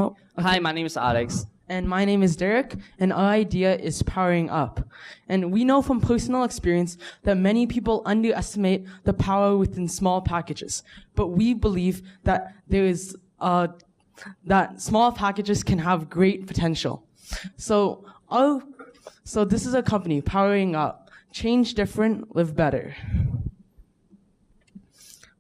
Oh, Hi, my name is Alex. And my name is Derek, and our idea is powering up. And we know from personal experience that many people underestimate the power within small packages. But we believe that that small packages can have great potential. So this is a company, Powering Up. Change different, live better.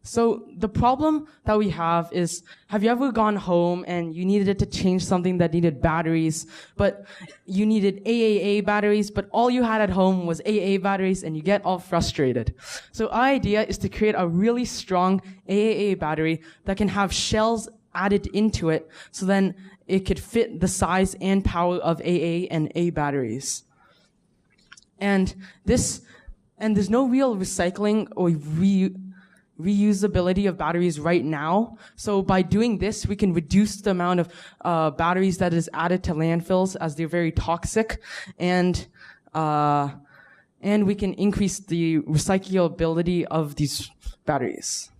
So the problem that we have is, have you ever gone home and you needed to change something that needed batteries, but you needed AAA batteries, but all you had at home was AA batteries, and you get all frustrated. So our idea is to create a really strong AAA battery that can have shells added into it, so then it could fit the size and power of AA and A batteries. And there's no real recycling or reusability of batteries right now. So by doing this, we can reduce the amount of batteries that is added to landfills, as they're very toxic, and we can increase the recyclability of these batteries.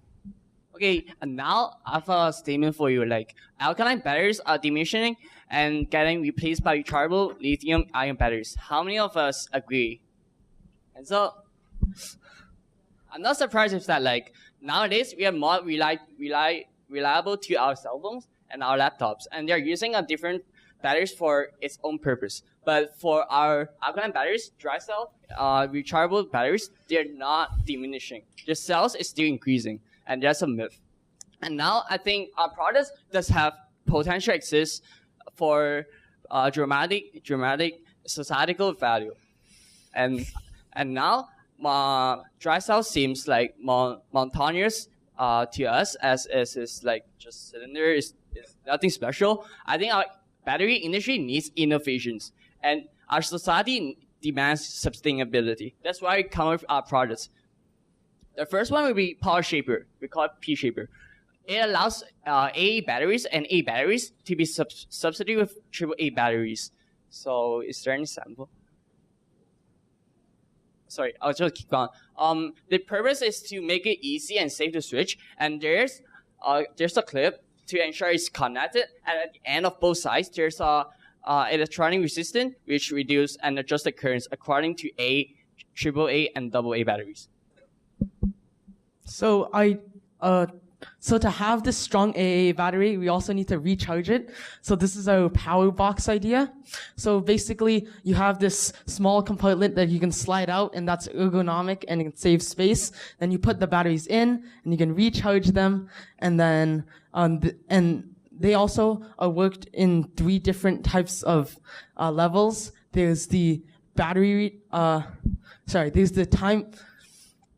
Okay, and now I have a statement for you. Like, alkaline batteries are diminishing and getting replaced by rechargeable lithium-ion batteries. How many of us agree? And so, I'm not surprised if that, like, nowadays we are more reliable to our cell phones and our laptops, and they're using a different batteries for its own purpose. But for our alkaline batteries, dry cell, rechargeable batteries, they're not diminishing. The cells is still increasing, and that's a myth. And now I think our products does have potential exists for dramatic societal value, and now dry cell seems like monotonous to us, as is like just cylinder is nothing special. I think our battery industry needs innovations, and our society demands sustainability. That's why we come up with our products. The first one will be Power Shaper. We call it P Shaper. It allows AA batteries and A batteries to be substituted with AAA batteries. So is there any sample? Sorry, I'll just keep going. The purpose is to make it easy and safe to switch. And there's a clip to ensure it's connected. And at the end of both sides, there's a electronic resistance which reduce and adjust the currents according to AAA and AA batteries. So to have this strong AA battery, we also need to recharge it. So this is our power box idea. So basically, you have this small compartment that you can slide out, and that's ergonomic and it can save space. Then you put the batteries in, and you can recharge them. And then, and they also are worked in 3 different types of levels. There's the battery. There's the time.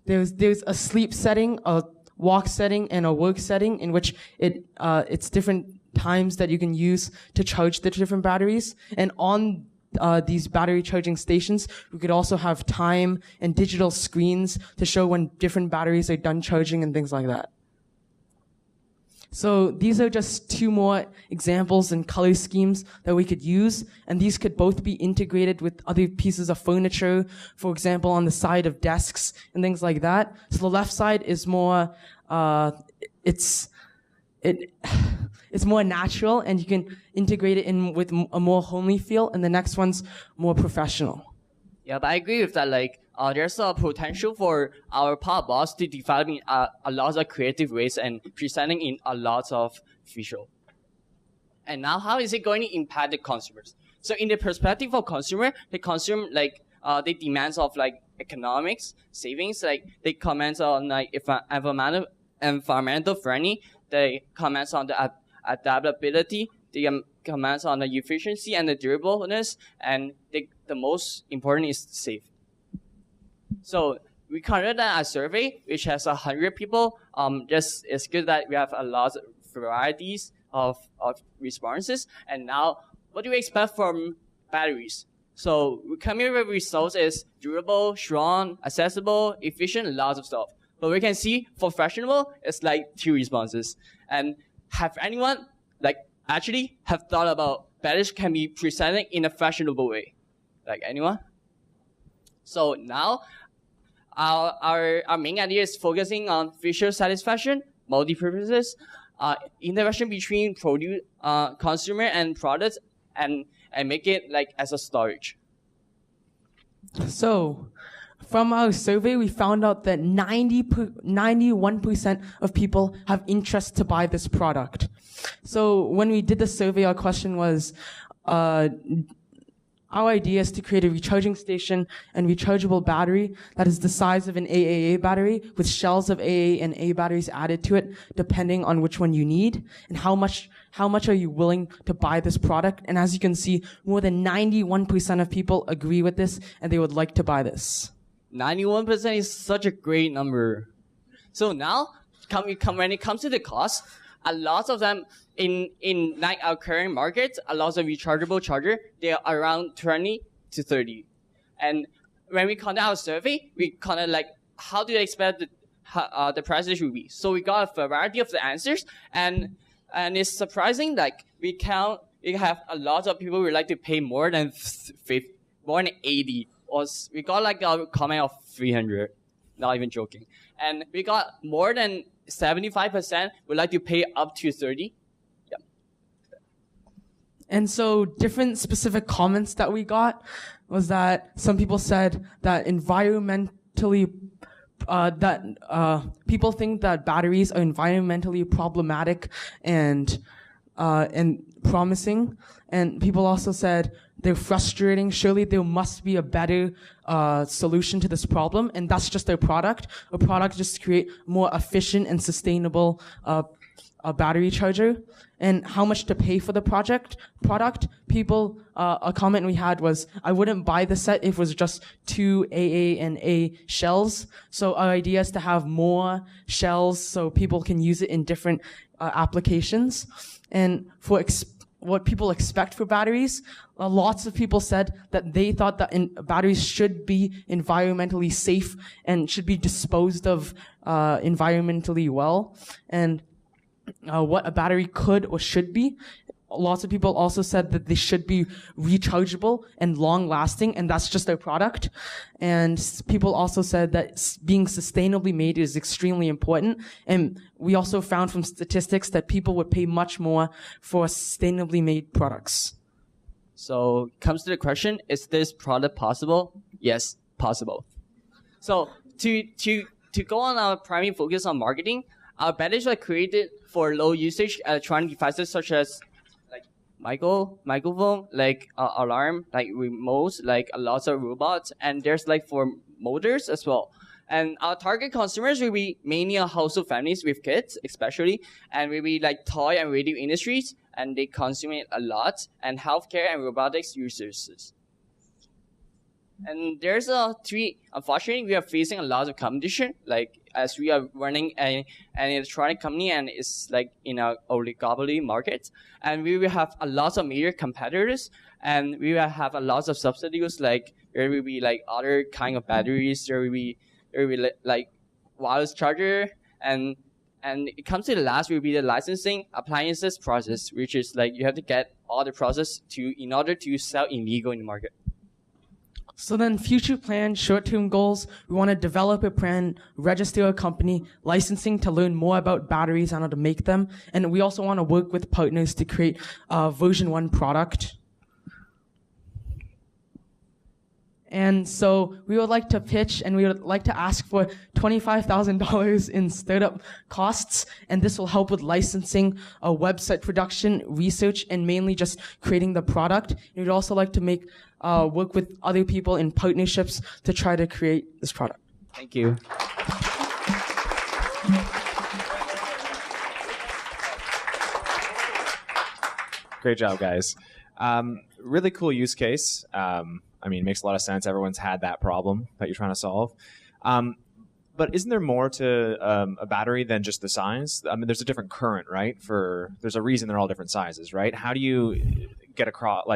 There's a sleep setting, a walk setting, and a work setting, in which it's different times that you can use to charge the different batteries. And on these battery charging stations, we could also have time and digital screens to show when different batteries are done charging and things like that. So these are just 2 more examples and color schemes that we could use, and these could both be integrated with other pieces of furniture, for example, on the side of desks and things like that. So the left side is more, it's more natural, and you can integrate it in with a more homely feel, and the next one's more professional. Yeah, but I agree with that. Like, there's a potential for our power box to develop in a lot of creative ways and presenting in a lot of visual. And now, how is it going to impact the consumers? So, in the perspective of consumer, the consumer they demands of like economics, savings, like they comment on like if environmental friendly, they comment on the adaptability, they comments on the efficiency and the durableness, and the most important is safe. So we conducted a survey which has 100 people. Just it's good that we have a lot of varieties of responses. And now, what do we expect from batteries? So we come here with results is durable, strong, accessible, efficient, lots of stuff. But we can see for fashionable, it's like 2 responses. And have anyone actually have thought about batteries can be presented in a fashionable way? Like anyone? So now, our main idea is focusing on visual satisfaction, multi-purposes, interaction between consumer and products, and make it like as a storage. So, from our survey, we found out that 91% of people have interest to buy this product. So, when we did the survey, our question was, our idea is to create a recharging station and rechargeable battery that is the size of an AAA battery with shells of AA and A batteries added to it, depending on which one you need and how much are you willing to buy this product. And as you can see, more than 91% of people agree with this and they would like to buy this. 91% is such a great number. So now, when it comes to the cost, a lot of them in like our current market, a lot of rechargeable charger, they are around 20 to 30. And when we conduct our survey, we kind of like, how do you expect the prices should be? So we got a variety of the answers, and it's surprising, like we have a lot of people who would like to pay more than 80. Or we got like a comment of 300, not even joking. And we got more than 75% would like to pay up to 30. Yeah. And so different specific comments that we got was that some people said that people think that batteries are environmentally problematic and promising. And people also said they're frustrating. Surely there must be a better solution to this problem, and that's just their product. A product just to create more efficient and sustainable a battery charger. And how much to pay for the product. People, a comment we had was, I wouldn't buy the set if it was just 2 AA and A shells. So our idea is to have more shells so people can use it in different applications. And for what people expect for batteries, lots of people said that they thought that batteries should be environmentally safe and should be disposed of environmentally well. And what a battery could or should be. Lots of people also said that they should be rechargeable and long-lasting, and that's just their product. And people also said that being sustainably made is extremely important. And we also found from statistics that people would pay much more for sustainably made products. So, comes to the question, is this product possible? Yes, possible. So, to go on our primary focus on marketing, our batteries are created for low usage electronic devices such as like microphone, like alarm, like remotes, like a lot of robots, and there's like for motors as well. And our target consumers will be mainly household families with kids, especially, and will be like toy and radio industries, and they consume it a lot, and healthcare and robotics users. And there's unfortunately, we are facing a lot of competition, like as we are running an electronic company and it's like in an oligopoly market. And we will have a lot of major competitors, and we will have a lot of subsidies, like there will be like other kind of batteries, there will be like wireless charger, and it comes to the last will be the licensing appliances process, which is like you have to get all the process in order to sell illegal in the market. So then future plans, short-term goals, we want to develop a brand, register a company, licensing to learn more about batteries and how to make them. And we also want to work with partners to create a version 1 product. And so we would like to pitch and we would like to ask for $25,000 in startup costs. And this will help with licensing, website production, research, and mainly just creating the product. And we'd also like to work with other people in partnerships to try to create this product. Thank you. Great job, guys. Really cool use case. I mean, it makes a lot of sense. Everyone's had that problem that you're trying to solve. But isn't there more to a battery than just the size? I mean, there's a different current, right? There's a reason they're all different sizes, right? How do you get across,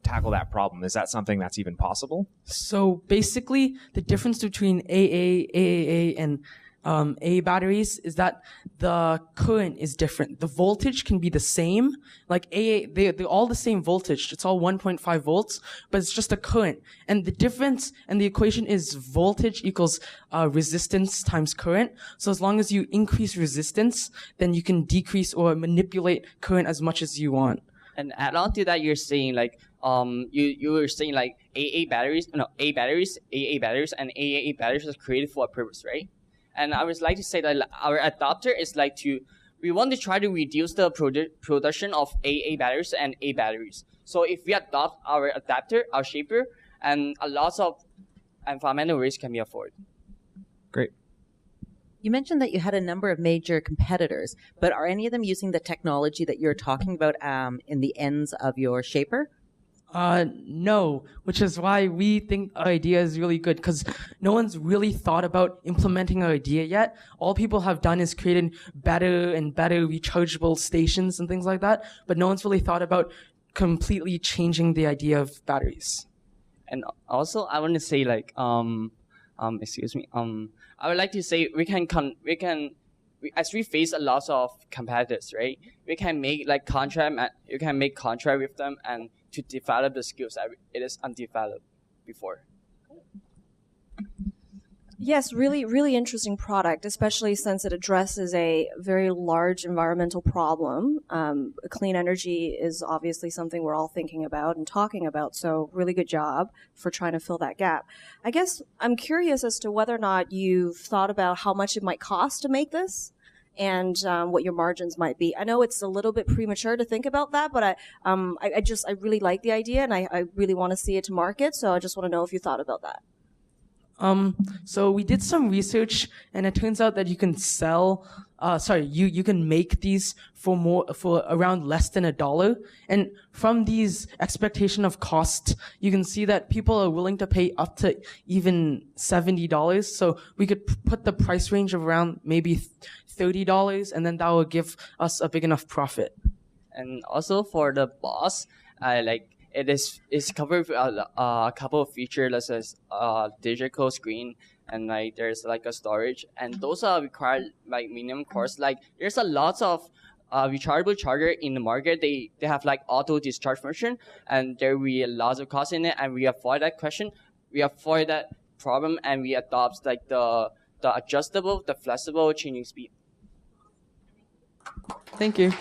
tackle that problem? Is that something that's even possible? So basically, the difference between AA, AAA, and AA batteries is that the current is different. The voltage can be the same. Like AA, they're all the same voltage. It's all 1.5 volts, but it's just a current. And the difference and the equation is voltage equals resistance times current. So as long as you increase resistance, then you can decrease or manipulate current as much as you want. And add on to that, you're saying like you were saying like AA batteries, and AA batteries are created for a purpose, right? And I would like to say that our adapter is we want to try to reduce the production of AA batteries and A batteries. So if we adopt our adapter, our shaper, and a lot of environmental risk can be avoided. Great. You mentioned that you had a number of major competitors, but are any of them using the technology that you're talking about in the ends of your shaper? No, which is why we think our idea is really good, because no one's really thought about implementing our idea yet. All people have done is created better and better rechargeable stations and things like that, but no one's really thought about completely changing the idea of batteries. And also, I want to say excuse me. I would like to say as we face a lot of competitors, right? We can make contract with them and to develop the skills that it is undeveloped before. Yes, really, really interesting product, especially since it addresses a very large environmental problem. Clean energy is obviously something we're all thinking about and talking about, so really good job for trying to fill that gap. I guess I'm curious as to whether or not you've thought about how much it might cost to make this and what your margins might be. I know it's a little bit premature to think about that, but I really like the idea and I really want to see it to market, so I just want to know if you thought about that. So we did some research, and it turns out that you can you can make these for around less than $1. And from these expectation of cost, you can see that people are willing to pay up to even $70. So we could put the price range of around maybe $30, and then that will give us a big enough profit. And also for the boss, it is covered with a couple of features such as digital screen and there's a storage, and those are required minimum cost. There's a lot of rechargeable charger in the market. They have auto discharge function, and there will be a lot of cost in it, and we avoid that problem, and we adopt the adjustable, the flexible changing speed. Thank you.